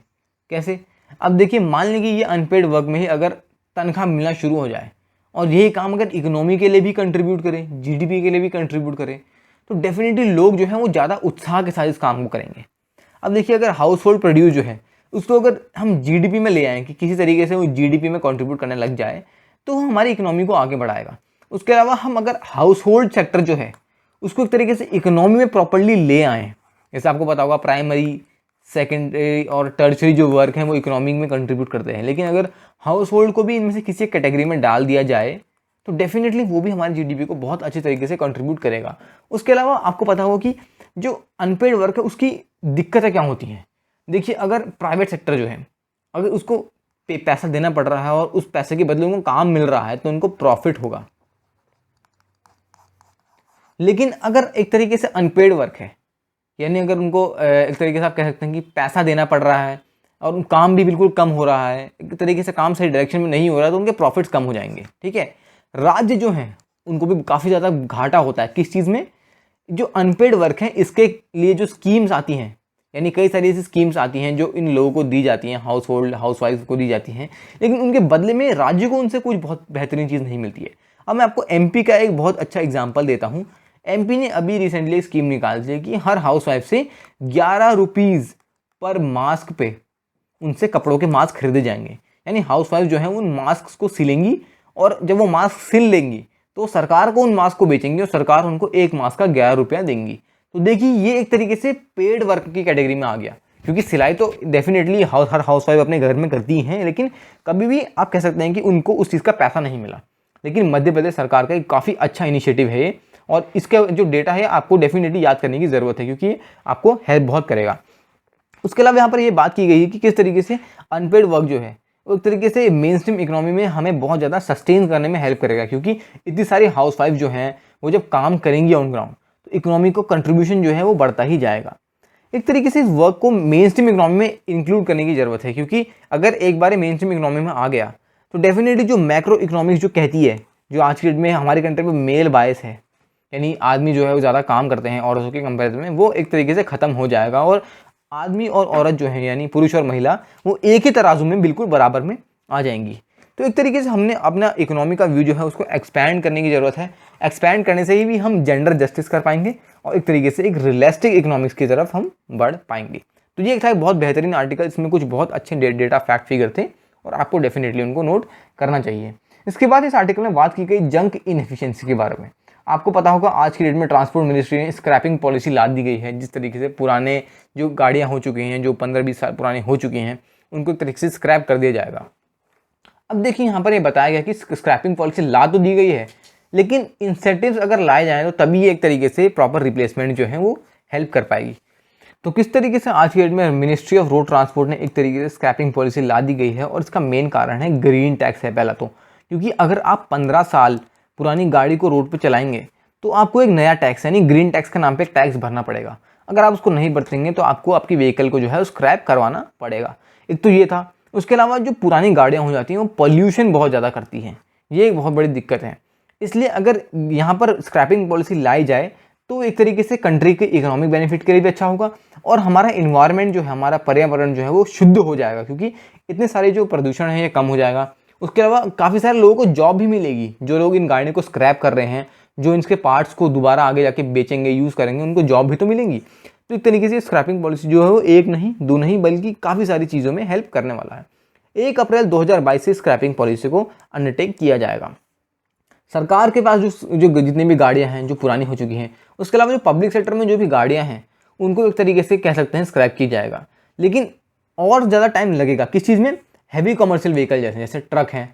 कैसे? अब देखिए मान लीजिए ये अनपेड वर्क में ही अगर तनख्वाह मिलना शुरू हो जाए और यही काम अगर इकोनॉमी के लिए भी कंट्रीब्यूट करे, जीडीपी के लिए भी कंट्रीब्यूट करे, तो डेफिनेटली लोग जो हैं वो ज़्यादा उत्साह के साथ इस काम को करेंगे। अब देखिए अगर हाउस होल्ड प्रोड्यूस जो है उसको अगर हम जीडीपी में ले आएँ कि किसी तरीके से वो जीडीपी में कंट्रीब्यूट करने लग जाए तो हमारी इकोनॉमी को आगे बढ़ाएगा। उसके अलावा हम अगर हाउस होल्ड सेक्टर जो है उसको एक तरीके से इकोनॉमी में प्रॉपर्ली ले आएँ, जैसे आपको पता होगा प्राइमरी, सेकेंडरी और टर्शरी जो वर्क हैं वो इकोनॉमी में कंट्रीब्यूट करते हैं, लेकिन अगर हाउस होल्ड को भी इनमें से किसी कैटेगरी में डाल दिया जाए तो डेफिनेटली वो भी हमारी जीडीपी को बहुत अच्छे तरीके से कंट्रीब्यूट करेगा। उसके अलावा आपको पता होगा कि जो अनपेड वर्क है उसकी दिक्कतें क्या होती हैं। देखिए, अगर प्राइवेट सेक्टर जो है, अगर उसको पैसा देना पड़ रहा है और उस पैसे के बदले उनको काम मिल रहा है तो उनको प्रॉफिट होगा। लेकिन अगर एक तरीके से अनपेड वर्क है, यानी अगर उनको एक तरीके से आप कह सकते हैं कि पैसा देना पड़ रहा है और काम भी बिल्कुल कम हो रहा है, एक तरीके से काम सही डायरेक्शन में नहीं हो रहा है, तो उनके प्रॉफिट्स कम हो जाएंगे। ठीक है, राज्य जो हैं उनको भी काफ़ी ज़्यादा घाटा होता है किस चीज़ में, जो अनपेड वर्क है इसके लिए जो स्कीम्स आती हैं, यानी कई सारी ऐसी स्कीम्स आती हैं जो इन लोगों को दी जाती हैं, हाउसवाइफ को दी जाती हैं, लेकिन उनके बदले में राज्य को उनसे कुछ बहुत बेहतरीन चीज़ नहीं मिलती है। अब मैं आपको एमपी का एक बहुत अच्छा एग्जाम्पल देता हूँ। एमपी ने अभी रिसेंटली स्कीम निकाली है कि हर हाउसवाइफ से 11 रुपीज़ पर मास्क पे उनसे कपड़ों के मास्क खरीदे जाएंगे। यानी हाउसवाइफ जो है उन मास्क को सिलेंगी और जब वो मास्क सिल लेंगी तो सरकार को उन मास्क को बेचेंगी और सरकार उनको एक मास्क का 11 रुपया देंगी। तो देखिए, ये एक तरीके से पेड वर्क की कैटेगरी में आ गया, क्योंकि सिलाई तो डेफिनेटली हर हाउसवाइफ अपने घर में करती हैं, लेकिन कभी भी आप कह सकते हैं कि उनको उस चीज़ का पैसा नहीं मिला। लेकिन मध्य प्रदेश सरकार का एक काफ़ी अच्छा इनिशिएटिव है ये, और इसका जो डेटा है आपको डेफिनेटली याद करने की ज़रूरत है, क्योंकि आपको हेल्प बहुत करेगा। उसके अलावा यहाँ पर ये बात की गई है कि किस तरीके से अनपेड वर्क जो है वो एक तरीके से मेन स्ट्रीम इकोनॉमी में हमें बहुत ज़्यादा सस्टेन करने में हेल्प करेगा, क्योंकि इतनी सारी हाउसवाइफ जो हैं वो जब काम करेंगी ऑन ग्राउंड तो इकोनॉमी को कंट्रीब्यूशन जो है वो बढ़ता ही जाएगा। एक तरीके से इस वर्क को मेन स्ट्रीम इकोनॉमी में इंक्लूड करने की ज़रूरत है, क्योंकि अगर एक बार मेन स्ट्रीम इकोनॉमी में आ गया तो डेफिनेटली जो मैक्रो इकोनॉमिक्स जो कहती है, जो आज की डेट में हमारी कंट्री में मेल बायस है, यानी आदमी जो है वो ज़्यादा काम करते हैं औरतों के कंपेरिजन में, वो एक तरीके से ख़त्म हो जाएगा और आदमी और औरत जो है यानी पुरुष और महिला वो एक ही तराजू में बिल्कुल बराबर में आ जाएंगी। तो एक तरीके से हमने अपना इकोनॉमी का व्यू जो है उसको एक्सपैंड करने की ज़रूरत है। एक्सपैंड करने से ही भी हम जेंडर जस्टिस कर पाएंगे और एक तरीके से एक रियलिस्टिक इकोनॉमिक्स की तरफ हम बढ़ पाएंगे। तो ये एक था एक बहुत बेहतरीन आर्टिकल, इसमें कुछ बहुत अच्छे डेटा फैक्ट फिगर थे और आपको डेफिनेटली उनको नोट करना चाहिए। इसके बाद इस आर्टिकल में बात की गई जंक इनएफिशिएंसी के बारे में। आपको पता होगा आज की डेट में ट्रांसपोर्ट मिनिस्ट्री ने स्क्रैपिंग पॉलिसी ला दी गई है, जिस तरीके से पुराने जो गाड़ियां हो चुकी हैं, जो 15-20 साल पुरानी हो चुकी हैं, उनको एक तरीके से स्क्रैप कर दिया जाएगा। अब देखिए, यहाँ पर ये बताया गया कि स्क्रैपिंग पॉलिसी ला तो दी गई है, लेकिन इंसेंटिव्स अगर लाए जाएँ तो तभी ये एक तरीके से प्रॉपर रिप्लेसमेंट जो है वो हेल्प कर पाएगी। तो किस तरीके से आज की डेट में मिनिस्ट्री ऑफ रोड ट्रांसपोर्ट ने एक तरीके से स्क्रैपिंग पॉलिसी ला दी गई है, और इसका मेन कारण है ग्रीन टैक्स है पहला तो, क्योंकि अगर आप 15 साल पुरानी गाड़ी को रोड पर चलाएंगे तो आपको एक नया टैक्स यानी ग्रीन टैक्स के नाम पे एक टैक्स भरना पड़ेगा। अगर आप उसको नहीं भरतेंगे तो आपको आपकी व्हीकल को जो है स्क्रैप करवाना पड़ेगा। एक तो ये था। उसके अलावा जो पुरानी गाड़ियाँ हो जाती हैं वो पॉल्यूशन बहुत ज़्यादा करती हैं, ये एक बहुत बड़ी दिक्कत है। इसलिए अगर यहाँ पर स्क्रैपिंग पॉलिसी लाई जाए तो एक तरीके से कंट्री के इकोनॉमिक बेनिफिट के लिए भी अच्छा होगा और हमारा इन्वायरमेंट जो है, हमारा पर्यावरण जो है वो शुद्ध हो जाएगा, क्योंकि इतने सारे जो प्रदूषण है ये कम हो जाएगा। उसके अलावा काफ़ी सारे लोगों को जॉब भी मिलेगी, जो लोग इन गाड़ियों को स्क्रैप कर रहे हैं, जो इनके पार्ट्स को दोबारा आगे जाके बेचेंगे, यूज़ करेंगे, उनको जॉब भी तो मिलेंगी। तो एक तरीके से स्क्रैपिंग पॉलिसी जो है वो एक नहीं दो नहीं बल्कि काफ़ी सारी चीज़ों में हेल्प करने वाला है। 1 अप्रैल 2022 से स्क्रैपिंग पॉलिसी को अंडरटेक किया जाएगा। सरकार के पास जो जितनी भी गाड़ियाँ हैं जो पुरानी हो चुकी हैं, उसके अलावा जो पब्लिक सेक्टर में जो भी गाड़ियाँ हैं उनको एक तरीके से कह सकते हैं स्क्रैप किया जाएगा। लेकिन और ज़्यादा टाइम लगेगा किस चीज़ में, हैवी कमर्शियल व्हीकल जैसे ट्रक हैं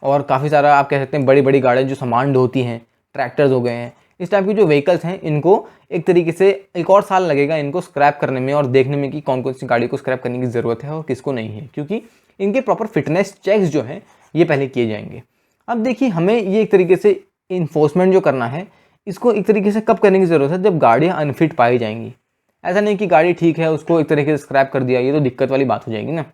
और काफ़ी सारा आप कह सकते हैं बड़ी बड़ी गाड़ियाँ जो सामान ढोती हैं, ट्रैक्टर्स हो गए हैं, इस टाइप की जो व्हीकल्स हैं इनको एक तरीके से 1 और साल लगेगा इनको स्क्रैप करने में और देखने में कि कौन कौन सी गाड़ी को स्क्रैप करने की ज़रूरत है और किसको नहीं है, क्योंकि इनके प्रॉपर फिटनेस चेक्स जो हैं ये पहले किए जाएंगे। अब देखिए, हमें ये एक तरीके से इन्फोर्समेंट जो करना है इसको एक तरीके से कब करने की ज़रूरत है, जब गाड़ियाँ अनफिट पाई जाएंगी। ऐसा नहीं कि गाड़ी ठीक है उसको एक तरीके से स्क्रैप कर दिया, ये तो दिक्कत वाली बात हो जाएगी ना।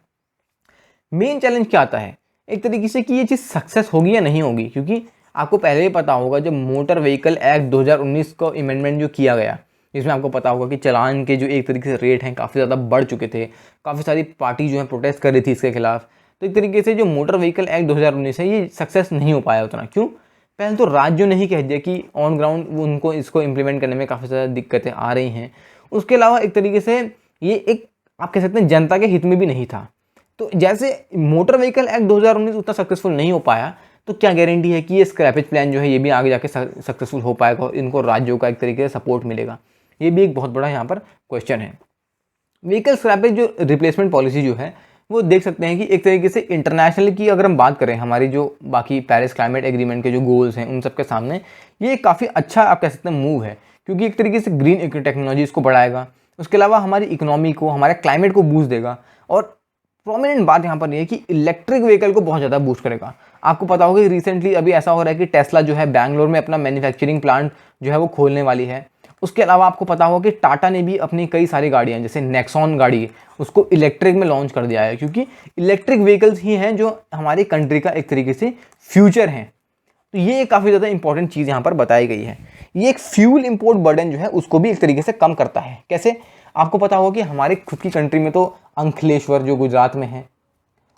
मेन चैलेंज क्या आता है एक तरीके से कि ये चीज़ सक्सेस होगी या नहीं होगी, क्योंकि आपको पहले ही पता होगा जब मोटर व्हीकल एक्ट 2019 को अमेंडमेंट जो किया गया, जिसमें आपको पता होगा कि चालान के जो एक तरीके से रेट हैं काफ़ी ज़्यादा बढ़ चुके थे, काफ़ी सारी पार्टी जो है प्रोटेस्ट कर रही थी इसके खिलाफ। तो एक तरीके से जो मोटर व्हीकल एक्ट 2019 है ये सक्सेस नहीं हो पाया उतना। क्यों? पहले तो राज्यों ने ही कह दिया कि ऑन ग्राउंड उनको इसको इम्प्लीमेंट करने में काफ़ी ज़्यादा दिक्कतें आ रही हैं। उसके अलावा एक तरीके से ये एक आप कह सकते हैं जनता के हित में भी नहीं था। तो जैसे मोटर व्हीकल एक्ट 2019 उतना सक्सेसफुल नहीं हो पाया, तो क्या गारंटी है कि ये स्क्रैपेज प्लान जो है ये भी आगे जाके सक्सेसफुल हो पाएगा और इनको राज्यों का एक तरीके से सपोर्ट मिलेगा, ये भी एक बहुत बड़ा यहाँ पर क्वेश्चन है। व्हीकल स्क्रैपेज जो रिप्लेसमेंट पॉलिसी जो है वो देख सकते हैं कि एक तरीके से इंटरनेशनल की अगर हम बात करें, हमारी जो बाकी पेरिस क्लाइमेट एग्रीमेंट के जो गोल्स हैं उन सब के सामने ये काफ़ी अच्छा आप कह सकते हैं मूव है, क्योंकि एक तरीके से ग्रीन टेक्नोलॉजी इसको बढ़ाएगा, उसके अलावा हमारी इकोनॉमी को, हमारे क्लाइमेट को बूस्ट देगा। और प्रोमिनेंट बात यहाँ पर ये है कि इलेक्ट्रिक व्हीकल को बहुत ज़्यादा बूस्ट करेगा। आपको पता होगा कि रिसेंटली अभी ऐसा हो रहा है कि टेस्ला जो है बैंगलोर में अपना मैन्युफैक्चरिंग प्लांट जो है वो खोलने वाली है। उसके अलावा आपको पता होगा कि टाटा ने भी अपनी कई सारी गाड़ियाँ, जैसे नेक्सॉन गाड़ी, उसको इलेक्ट्रिक में लॉन्च कर दिया है, क्योंकि इलेक्ट्रिक व्हीकल्स ही हैं जो हमारी कंट्री का एक तरीके से फ्यूचर हैं। तो ये काफ़ी ज़्यादा इंपॉर्टेंट चीज़ यहाँ पर बताई गई है। ये एक फ्यूल इंपोर्ट बर्डन जो है उसको भी एक तरीके से कम करता है। कैसे? आपको पता होगा कि हमारे खुद की कंट्री में तो अंकलेश्वर जो गुजरात में है,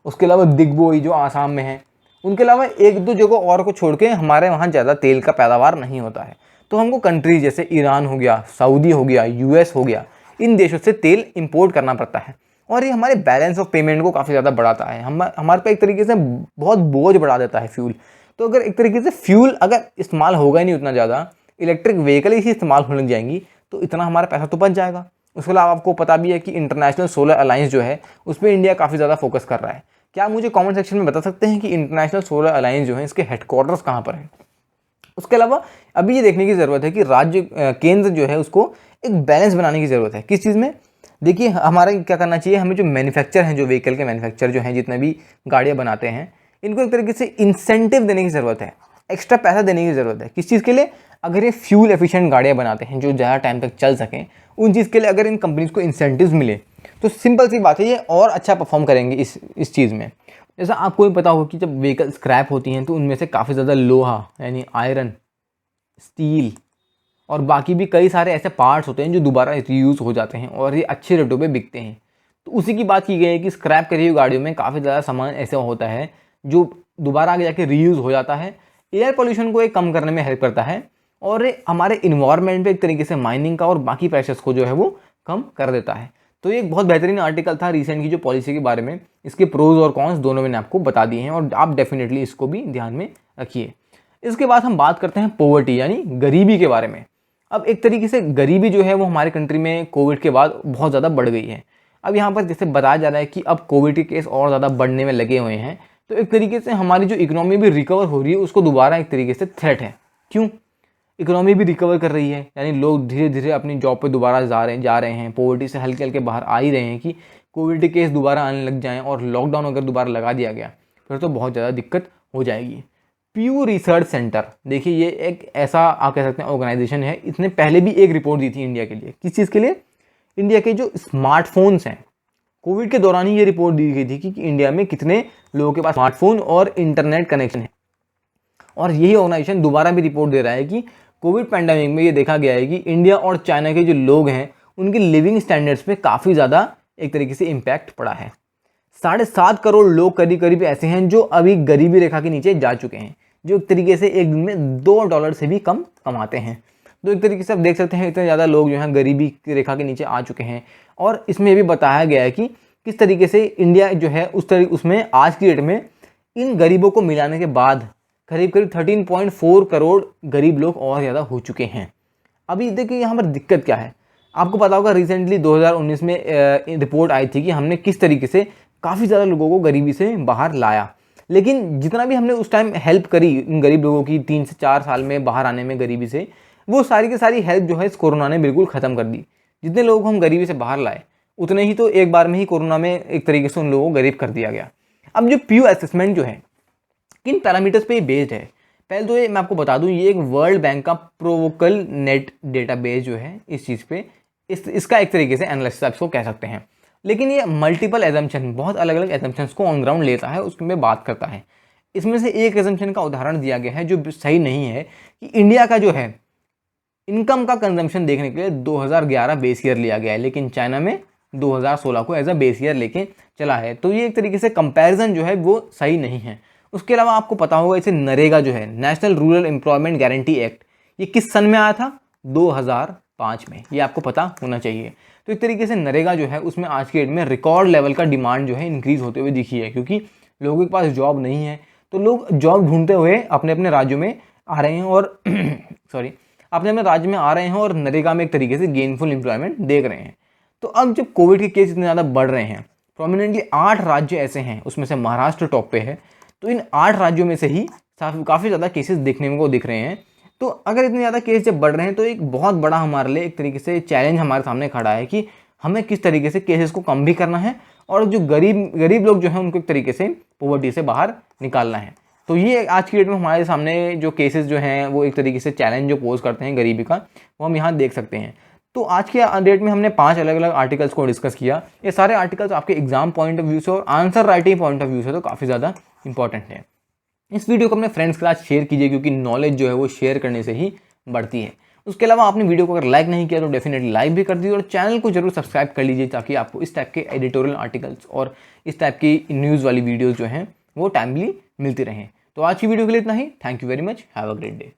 उसके अलावा दिग्बोई जो आसाम में है, उनके अलावा एक दो जगह और को छोड़ के हमारे वहाँ ज़्यादा तेल का पैदावार नहीं होता है। तो हमको कंट्री जैसे ईरान हो गया, सऊदी हो गया, यूएस हो गया, इन देशों से तेल इंपोर्ट करना पड़ता है और ये हमारे बैलेंस ऑफ पेमेंट को काफ़ी ज़्यादा बढ़ाता है। हमारे पे एक तरीके से बहुत बोझ बढ़ा देता है फ्यूल। तो अगर एक तरीके से फ्यूल अगर इस्तेमाल होगा ही नहीं उतना ज़्यादा, इलेक्ट्रिक व्हीकल ही इस्तेमाल होने लग जाएंगी, तो इतना हमारा पैसा तो बच जाएगा। उसके अलावा आपको पता भी है कि इंटरनेशनल सोलर अलायंस जो है उस पर इंडिया काफ़ी ज़्यादा फोकस कर रहा है। क्या मुझे कमेंट सेक्शन में बता सकते हैं कि इंटरनेशनल सोलर अलायंस जो है इसके हेडक्वार्टर्स कहाँ पर है? उसके अलावा अभी ये देखने की ज़रूरत है कि राज्य केंद्र जो है उसको एक बैलेंस बनाने की ज़रूरत है। किस चीज़ में? देखिए, हमारा क्या करना चाहिए, हमें जो मैन्युफैक्चर हैं, जो व्हीकल के मैन्युफैक्चर जो हैं, जितने भी गाड़ियाँ बनाते हैं, इनको एक तरीके से इंसेंटिव देने की ज़रूरत है, एक्स्ट्रा पैसा देने की ज़रूरत है। किस चीज़ के लिए? अगर ये फ्यूल एफिशिएंट गाड़ियाँ बनाते हैं जो ज़्यादा टाइम तक चल सकें, उन चीज़ के लिए अगर इन कंपनीज़ को इंसेंटिव्स मिले तो सिंपल सी बात है ये और अच्छा परफॉर्म करेंगे इस चीज़ में। जैसा आपको भी पता होगा कि जब व्हीकल स्क्रैप होती हैं तो उनमें से काफ़ी ज़्यादा लोहा यानी आयरन, स्टील और बाकी भी कई सारे ऐसे पार्ट्स होते हैं जो दोबारा रीयूज़ हो जाते हैं और ये अच्छे रेटों पे बिकते हैं। तो उसी की बात की गई है कि स्क्रैप करी हुई गाड़ियों में काफ़ी ज़्यादा सामान ऐसा होता है जो दोबारा आगे जाके रीयूज़ हो जाता है, एयर पोल्यूशन को एक कम करने में हेल्प करता है और हमारे इन्वायरमेंट पे एक तरीके से माइनिंग का और बाकी प्रेशर्स को जो है वो कम कर देता है। तो ये एक बहुत बेहतरीन आर्टिकल था रिसेंट की जो पॉलिसी के बारे में, इसके प्रोज और कॉन्स दोनों मैंने आपको बता दिए हैं और आप डेफिनेटली इसको भी ध्यान में रखिए। इसके बाद हम बात करते हैं पॉवर्टी यानी गरीबी के बारे में। अब एक तरीके से गरीबी जो है वो हमारे कंट्री में कोविड के बाद बहुत ज़्यादा बढ़ गई है। अब यहाँ पर जैसे बताया जा रहा है कि अब कोविड के केस और ज़्यादा बढ़ने में लगे हुए हैं, तो एक तरीके से हमारी जो इकोनॉमी भी रिकवर हो रही है उसको दोबारा एक तरीके से थ्रेट है। क्यों? इकोनॉमी भी रिकवर कर रही है, यानी लोग धीरे धीरे अपनी जॉब पे दोबारा जा रहे हैं, पॉवर्टी से हल्के हल्के बाहर आ ही रहे हैं कि कोविड के केस दोबारा आने लग जाएं और लॉकडाउन अगर दोबारा लगा दिया गया फिर तो बहुत ज़्यादा दिक्कत हो जाएगी। प्यू रिसर्च सेंटर, देखिए ये एक ऐसा आप कह सकते हैं ऑर्गेनाइजेशन है, इसने पहले भी एक रिपोर्ट दी थी इंडिया के लिए। किस चीज़ के लिए? इंडिया के जो स्मार्टफोन्स हैं, कोविड के दौरान ही ये रिपोर्ट दी गई थी कि इंडिया में कितने लोगों के पास स्मार्टफोन और इंटरनेट कनेक्शन है। और यही ऑर्गेनाइजेशन दोबारा भी रिपोर्ट दे रहा है कि कोविड पैंडेमिक में ये देखा गया है कि इंडिया और चाइना के जो लोग हैं उनकी लिविंग स्टैंडर्ड्स पे काफ़ी ज़्यादा एक तरीके से इम्पैक्ट पड़ा है। 7.5 करोड़ लोग करीब करीब ऐसे हैं जो अभी गरीबी रेखा के नीचे जा चुके हैं, जो एक तरीके से एक दिन में $2 से भी कम कमाते हैं। तो एक तरीके से आप देख सकते हैं इतने ज़्यादा लोग जो हैं गरीबी की रेखा के नीचे आ चुके हैं। और इसमें भी बताया गया है कि किस तरीके से इंडिया जो है उसमें आज की डेट में इन गरीबों को मिलाने के बाद करीब करीब 13.4 करोड़ गरीब लोग और ज़्यादा हो चुके हैं। अभी देखिए यहाँ पर दिक्कत क्या है, आपको पता होगा रिसेंटली 2019 में रिपोर्ट आई थी कि हमने किस तरीके से काफ़ी ज़्यादा लोगों को गरीबी से बाहर लाया, लेकिन जितना भी हमने उस टाइम हेल्प करी इन गरीब लोगों की 3 से 4 साल में बाहर आने में गरीबी से, वो सारी की सारी हेल्प जो है इस कोरोना ने बिल्कुल ख़त्म कर दी। जितने लोगों को हम गरीबी से बाहर लाए उतने ही तो एक बार में ही कोरोना में एक तरीके से उन लोगों को गरीब कर दिया गया। अब जो प्यू असेसमेंट जो है किन पैरामीटर्स पे ये बेस्ड है? पहले तो ये मैं आपको बता दूं, ये एक वर्ल्ड बैंक का प्रोवोकल नेट डेटाबेस जो है इस चीज़ पे इसका एक तरीके से एनालिसिस आप इसको कह सकते हैं। लेकिन ये मल्टीपल एजम्पशन, बहुत अलग अलग एजम्पशंस को ऑन ग्राउंड लेता है, उसमें बात करता है। इसमें से एक एजम्पशन का उदाहरण दिया गया है जो सही नहीं है कि इंडिया का जो है इनकम का कंजम्पशन देखने के लिए 2011 बेस ईयर लिया गया है, लेकिन चाइना में 2016 को एज अ बेस ईयर लेके चला है। तो ये एक तरीके से कंपैरिजन जो है वो सही नहीं है। उसके अलावा आपको पता होगा इसे नरेगा जो है, national rural employment guarantee act, ये किस सन में आया था? 2005 में, ये आपको पता होना चाहिए। तो एक तरीके से नरेगा जो है उसमें आज के डेट में रिकॉर्ड लेवल का डिमांड जो है इंक्रीज होते हुए दिखी है, क्योंकि लोगों के पास जॉब नहीं है, तो लोग जॉब ढूंढते हुए अपने अपने राज्यों में आ रहे हैं और अपने अपने राज्य में आ रहे हैं और नरेगा में एक तरीके से गेनफुल एम्प्लॉयमेंट देख रहे हैं। तो अब जब कोविड के केस इतने ज़्यादा बढ़ रहे हैं प्रोमिनेंटली 8 राज्य ऐसे हैं, उसमें से महाराष्ट्र टॉप पे है। तो इन 8 राज्यों में से ही काफ़ी ज़्यादा केसेस देखने को दिख रहे हैं। तो अगर इतने ज़्यादा केस जब बढ़ रहे हैं तो एक बहुत बड़ा हमारे लिए एक तरीके से चैलेंज हमारे सामने खड़ा है कि हमें किस तरीके से केसेस को कम भी करना है और जो गरीब लोग जो हैं उनको एक तरीके से पॉवर्टी से बाहर निकालना है। तो ये आज की डेट में हमारे सामने जो केसेस जो हैं वो एक तरीके से चैलेंज जो पोज करते हैं गरीबी का, वो हम यहाँ देख सकते हैं। तो आज के डेट में हमने 5 अलग अलग आर्टिकल्स को डिस्कस किया। ये सारे आर्टिकल्स आपके एग्जाम पॉइंट ऑफ व्यू से और answer writing point of view से तो काफ़ी ज़्यादा इंपॉर्टेंट है। इस वीडियो को अपने फ्रेंड्स के साथ शेयर कीजिए, क्योंकि नॉलेज जो है वो शेयर करने से ही बढ़ती है। उसके अलावा आपने वीडियो को अगर लाइक नहीं किया तो डेफिनेटली लाइक भी कर दीजिए और चैनल को जरूर सब्सक्राइब कर लीजिए, ताकि आपको इस टाइप के एडिटोरियल आर्टिकल्स और इस टाइप की न्यूज़ वाली वीडियोज़ जो हैं वो टाइमली मिलती रहें। तो आज की वीडियो के लिए इतना ही। Thank you very much. Have a great day.